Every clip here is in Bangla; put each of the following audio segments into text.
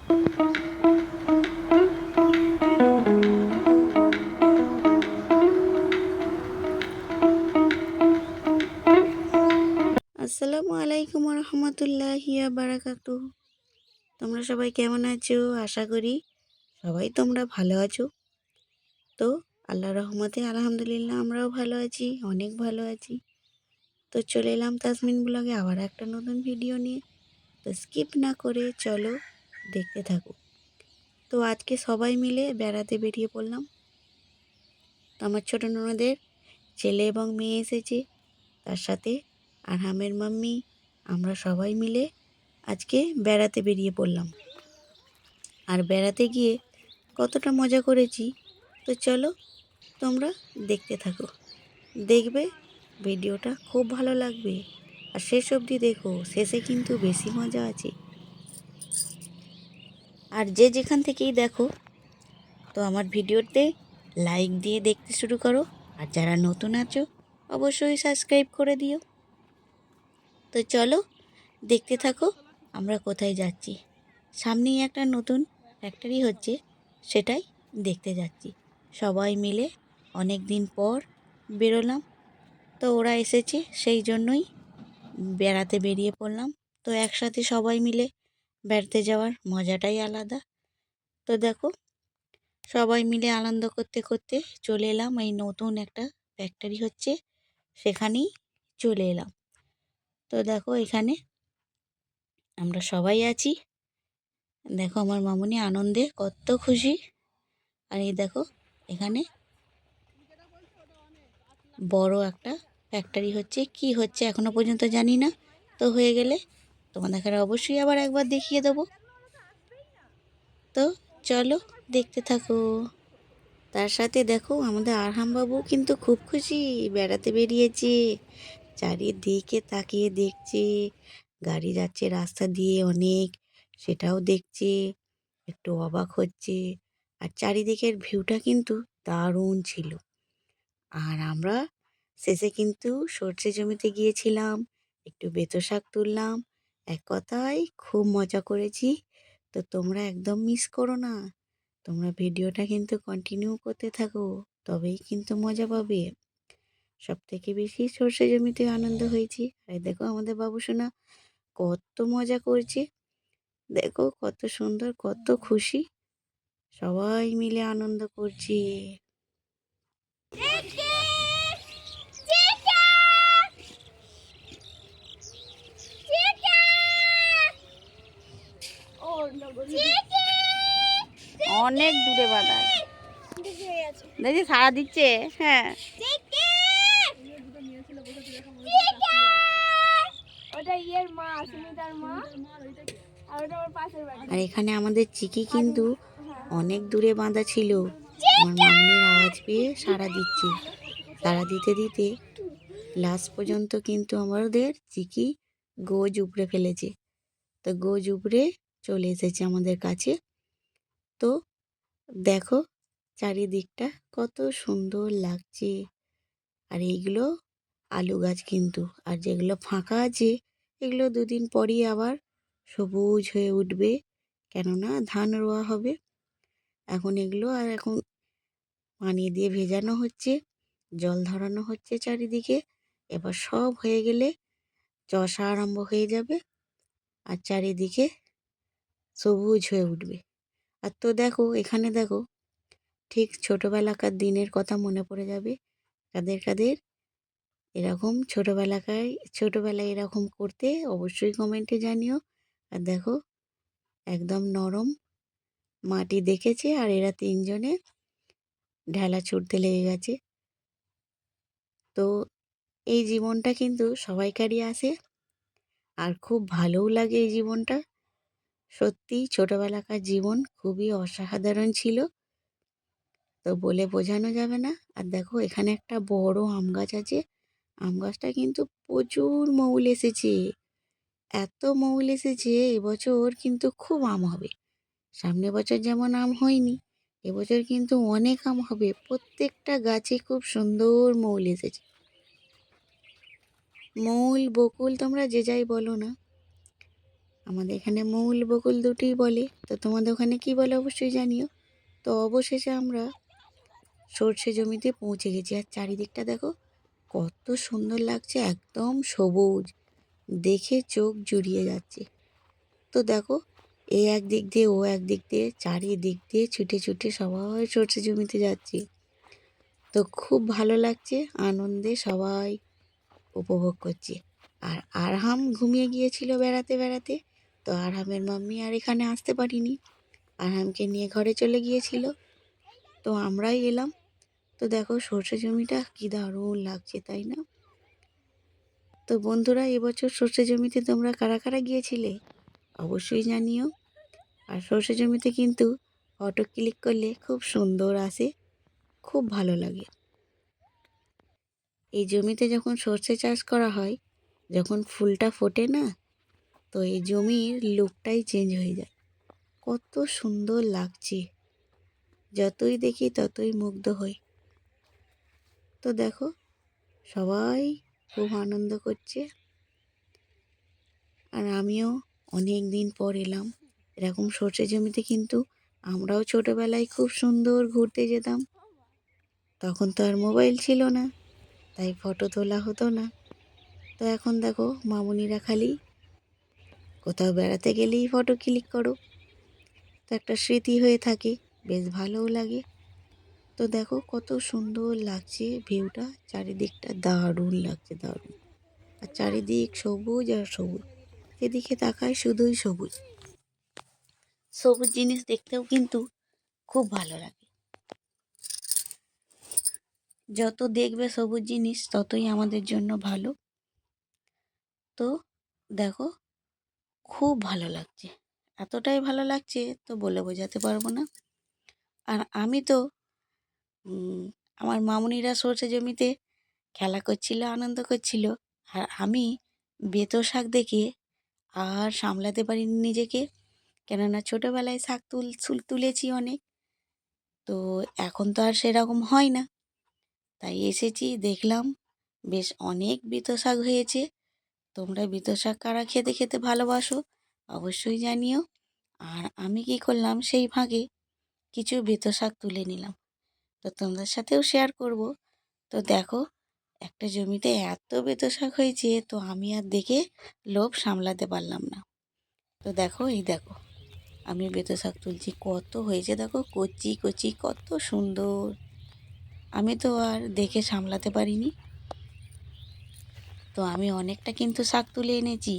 আসসালামু আলাইকুম রহমতুল্লাহি বারাকাতুহ। তোমরা সবাই কেমন আছো? আশা করি সবাই তোমরা ভালো আছো। তো আল্লাহ রহমতে আলহামদুলিল্লাহ আমরাও ভালো আছি, অনেক ভালো আছি। তো চলে এলাম তাসমিন ব্লগে আবার একটা নতুন ভিডিও নিয়ে। তো স্কিপ না করে চলো দেখতে থাকো। তো আজকে সবাই মিলে বেড়াতে বেরিয়ে পড়লাম। তো আমার ছোটো ননদের ছেলে এবং মেয়ে এসেছে, তার সাথে আরহামের মাম্মি, আমরা সবাই মিলে আজকে বেড়াতে বেরিয়ে পড়লাম। আর বেড়াতে গিয়ে কতটা মজা করেছি তো চলো তোমরা দেখতে থাকো। দেখবে ভিডিওটা খুব ভালো লাগবে, আর শেষ অবধি দেখো, শেষে কিন্তু বেশি মজা আছে। আর যে যেখান থেকেই দেখো তো আমার ভিডিওতে লাইক দিয়ে দেখতে শুরু করো, আর যারা নতুন আছো অবশ্যই সাবস্ক্রাইব করে দিও। তো চলো দেখতে থাকো আমরা কোথায় যাচ্ছি। সামনেই একটা নতুন ফ্যাক্টরি হচ্ছে, সেটাই দেখতে যাচ্ছি। সবাই মিলে অনেক দিন পর বেরোলাম, তো ওরা এসেছে সেই জন্যই বেড়াতে বেরিয়ে পড়লাম। তো একসাথে সবাই মিলে বেড়াতে যাওয়ার মজাটাই আলাদা। তো দেখো সবাই মিলে আনন্দ করতে করতে চলে এলাম এই নতুন একটা ফ্যাক্টরি হচ্ছে, সেখানেই চলে এলাম। তো দেখো এখানে আমরা সবাই আছি। দেখো আমার মামুনি আনন্দে কত খুশি। আর এই দেখো এখানে বড় একটা ফ্যাক্টরি হচ্ছে, কি হচ্ছে এখনো পর্যন্ত জানি না। তো হয়ে গেলে তোমাদের অবশ্যই আবার একবার দেখিয়ে দেবো। তো চলো দেখতে থাকো। তার সাথে দেখো আমাদের আরহাম বাবু কিন্তু খুব খুশি, বেড়াতে বেরিয়েছে। চারিদিকে তাকিয়ে দেখছে, গাড়ি যাচ্ছে রাস্তা দিয়ে অনেক, সেটাও দেখছে, একটু অবাক হচ্ছে। আর চারিদিকের ভিউটা কিন্তু দারুণ ছিল। আর আমরা শেষে কিন্তু সর্ষে জমিতে গিয়েছিলাম, একটু বেতো শাক তুললাম। এক কথায় খুব মজা করেছি। তো তোমরা একদম মিস করো না, তোমরা ভিডিওটা কিন্তু কন্টিনিউ করতে থাকো, তবেই কিন্তু মজা পাবে। সব থেকে বেশি সর্ষে জমিতে আনন্দ হয়েছি। আর দেখো আমাদের বাবুসোনা কত মজা করছে, দেখো কত সুন্দর, কত খুশি, সবাই মিলে আনন্দ করছি। অনেক দূরে বাঁধা, দেখি সাড়া দিচ্ছে। হ্যাঁ আর এখানে আমাদের চিকি কিন্তু অনেক দূরে বাঁধা ছিল, আমার মামুনির আওয়াজ পেয়ে সাড়া দিচ্ছে। সাড়া দিতে দিতে লাস্ট পর্যন্ত কিন্তু আমাদের চিকি গোজ উপড়ে ফেলেছে। তো গোজ উপড়ে চলে এসেছে আমাদের কাছে। তো দেখো চারিদিকটা কত সুন্দর লাগছে। আর এইগুলো আলু গাছ কিন্তু, আর যেগুলো ফাঁকা আছে এগুলো দুদিন পরই আবার সবুজ হয়ে উঠবে, কেননা ধান রোয়া হবে। এখন এগুলো আর এখন পানি দিয়ে ভেজানো হচ্ছে, জল ধরানো হচ্ছে চারিদিকে। এবার সব হয়ে গেলে চষা আরম্ভ হয়ে যাবে, আর চারিদিকে সবুজ হয়ে উঠবে। আর তো দেখো এখানে দেখো ঠিক ছোটোবেলাকার দিনের কথা মনে পড়ে যাবে। কাদের কাদের এরকম ছোটোবেলায় এরকম করতে অবশ্যই কমেন্টে জানিও। আর দেখো একদম নরম মাটি দেখেছে, আর এরা তিনজনে ঢেলা ছুটতে লেগে গেছে। তো এই জীবনটা কিন্তু সবাইকারই আসে, আর খুব ভালোও লাগে এই জীবনটা। সত্যিই ছোটোবেলাকার জীবন খুবই অসাধারণ ছিল, তো বলে বোঝানো যাবে না। আর দেখো এখানে একটা বড় আম গাছ আছে, আম গাছটা কিন্তু প্রচুর মৌল এসেছে, এত মৌল এসেছে এবছর কিন্তু খুব আম হবে। সামনে বছর যেমন আম হয়নি, এবছর কিন্তু অনেক আম হবে। প্রত্যেকটা গাছে খুব সুন্দর মৌল এসেছে। মৌল বকুল তোমরা যে যাই বলো না, আমাদের এখানে মৌল বকুল দুটোই বলে, তো তোমাদের ওখানে কি বলে অবশ্যই জানিও। তো অবশেষে আমরা সর্ষে জমিতে পৌঁছে গেছি, আর চারিদিকটা দেখো কত সুন্দর লাগছে, একদম সবুজ, দেখে চোখ জুড়িয়ে যাচ্ছে। তো দেখো এ একদিক দিয়ে ও একদিক দিয়ে চারিদিক দিয়ে ছুটে ছুটে সবাই সর্ষে জমিতে যাচ্ছে। তো খুব ভালো লাগছে, আনন্দে সবাই উপভোগ করছে। আর আরহাম ঘুমিয়ে গিয়েছিল বেড়াতে বেড়াতে, তো আরহামের মাম্মি আর এখানে আসতে পারিনি, আরহামকে নিয়ে ঘরে চলে গিয়েছিল। তো আমরাই এলাম। তো দেখো সর্ষে জমিটা কি দারুণ লাগছে, তাই না? তো বন্ধুরা, এবছর সর্ষে জমিতে তোমরা কারা কারা গিয়েছিলে অবশ্যই জানিও। আর সর্ষে জমিতে কিন্তু ফটো ক্লিক করলে খুব সুন্দর আসে, খুব ভালো লাগে। এই জমিতে যখন সর্ষে চাষ করা হয়, যখন ফুলটা ফোটে না, তো এই জমির লুকটাই চেঞ্জ হয়ে যায়, কত সুন্দর লাগছে, যতই দেখি ততই মুগ্ধ হই। তো দেখো সবাই খুব আনন্দ করছে, আর আমিও অনেক দিন পর এলাম এরকম সর্ষে জমিতে। কিন্তু আমরাও ছোটোবেলায় খুব সুন্দর ঘুরতে যেতাম, তখন তো আর মোবাইল ছিল না, তাই ফটো তোলা হতো না। তো এখন দেখো মামুনিরা খালি কোথাও বেড়াতে গেলেই ফটো ক্লিক করো, তো একটা স্মৃতি হয়ে থাকে, বেশ ভালোও লাগে। তো দেখো কত সুন্দর লাগছে ভিউটা, চারিদিকটা দারুণ লাগছে, দারুণ। আর চারিদিক সবুজ আর সবুজ, যেদিকে তাকায় শুধুই সবুজ। সবুজ জিনিস দেখতেও কিন্তু খুব ভালো লাগে, যত দেখবে সবুজ জিনিস ততই আমাদের জন্য ভালো। তো দেখো খুব ভালো লাগছে, এতটাই ভালো লাগছে তো বলে বোঝাতে পারবো না। আর আমি তো আমার মামুনিরা সর্ষে জমিতে খেলা করছিল, আনন্দ করছিল, আর আমি বেতো শাক দেখে আর সামলাতে পারিনি নিজেকে, কেননা ছোটোবেলায় শাক তুলেছি অনেক, তো এখন তো আর সেরকম হয় না। তাই এসেছি, দেখলাম বেশ অনেক বেতো শাক হয়েছে। তোমরা বেতো শাক কারা খেতে খেতে ভালোবাসো অবশ্যই জানিও। আর আমি কি করলাম, সেই ফাঁকে কিছু বেতো শাক তুলে নিলাম, তো তোমাদের সাথেও শেয়ার করব। তো দেখো একটা জমিতে এত বেতো শাক হয়েছে, তো আমি আর দেখে লোভ সামলাতে পারলাম না। তো দেখো এই দেখো আমি বেতো শাক তুলছি, কত হয়েছে দেখো, কচি কচি, কত সুন্দর। আমি তো আর দেখে সামলাতে পারিনি, তো আমি অনেকটা কিন্তু শাক তুলে এনেছি।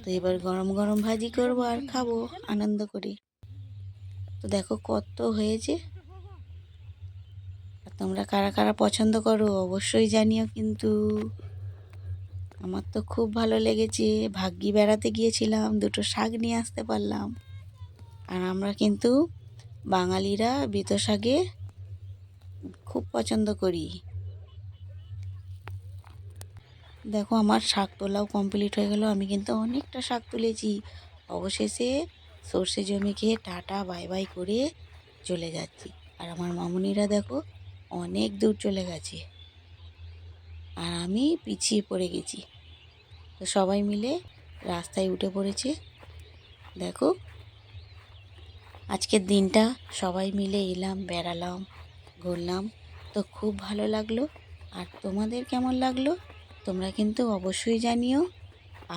তো এবার গরম গরম ভাজি করব আর খাবো আনন্দ করে। তো দেখো কত হয়েছে, আর তোমরা কারা কারা পছন্দ করো অবশ্যই জানিও কিন্তু। আমার তো খুব ভালো লেগেছে, ভাগ্যি বেড়াতে গিয়েছিলাম, দুটো শাক নিয়ে আসতে পারলাম। আর আমরা কিন্তু বাঙালিরা বেতো শাকে খুব পছন্দ করি। দেখো আমার শাক তোলাও কমপ্লিট হয়ে গেল, আমি কিন্তু অনেকটা শাক তুলেছি। অবশেষে সর্ষে জমি খেয়ে টাটা বাই বাই করে চলে যাচ্ছি। আর আমার মামুনিরা দেখো অনেক দূর চলে গেছে, আর আমি পিছিয়ে পড়ে গেছি। তো সবাই মিলে রাস্তায় উঠে পড়েছে। দেখো আজকের দিনটা সবাই মিলে এলাম, বেড়ালাম, ঘুরলাম, তো খুব ভালো লাগলো। আর তোমাদের কেমন লাগলো তোমরা কিন্তু অবশ্যই জানিও।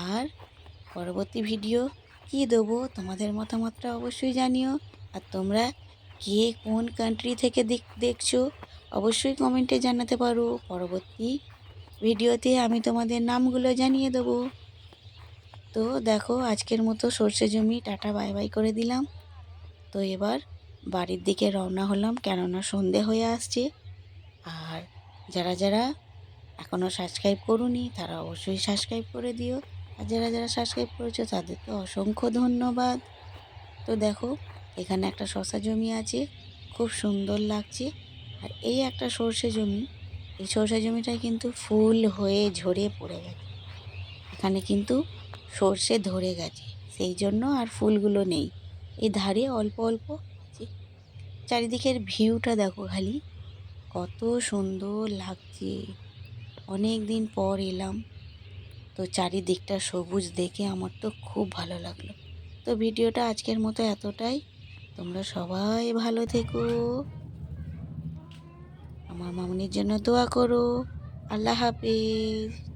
আর পরবর্তী ভিডিও কী দেবো তোমাদের মতামতটা অবশ্যই জানিও। আর তোমরা কে কোন কান্ট্রি থেকে দেখছো অবশ্যই কমেন্টে জানাতে পারো, পরবর্তী ভিডিওতে আমি তোমাদের নামগুলো জানিয়ে দেবো। তো দেখো আজকের মতো সর্ষে জমি টাটা বাই বাই করে দিলাম। তো এবার বাড়ির দিকে রওনা হলাম, কেননা সন্ধে হয়ে আসছে। আর যারা যারা এখনও সাবস্ক্রাইব করোনি তারা অবশ্যই সাবস্ক্রাইব করে দিও, আর যারা যারা সাবস্ক্রাইব করেছো তাদের তো অসংখ্য ধন্যবাদ। তো দেখো এখানে একটা শশা জমি আছে, খুব সুন্দর লাগছে। আর এই একটা সর্ষে জমি, এই সর্ষে জমিটায় কিন্তু ফুল হয়ে ঝরে পড়ে গেছে, এখানে কিন্তু সর্ষে ধরে গেছে, সেই জন্য আর ফুলগুলো নেই, এই ধারে অল্প অল্প আছে। চারিদিকের ভিউটা দেখো খালি, কত সুন্দর লাগছে, অনেক দিন পর এলাম। তো তো চারিদিকটা সবুজ দেখে আমার তো খুব ভালো লাগলো। তো ভিডিওটা আজকের মতো এতটাই। তোমরা সবাই ভালো থেকো, আমার মামুনির জন্য দোয়া করো। আল্লাহ হাফেজ।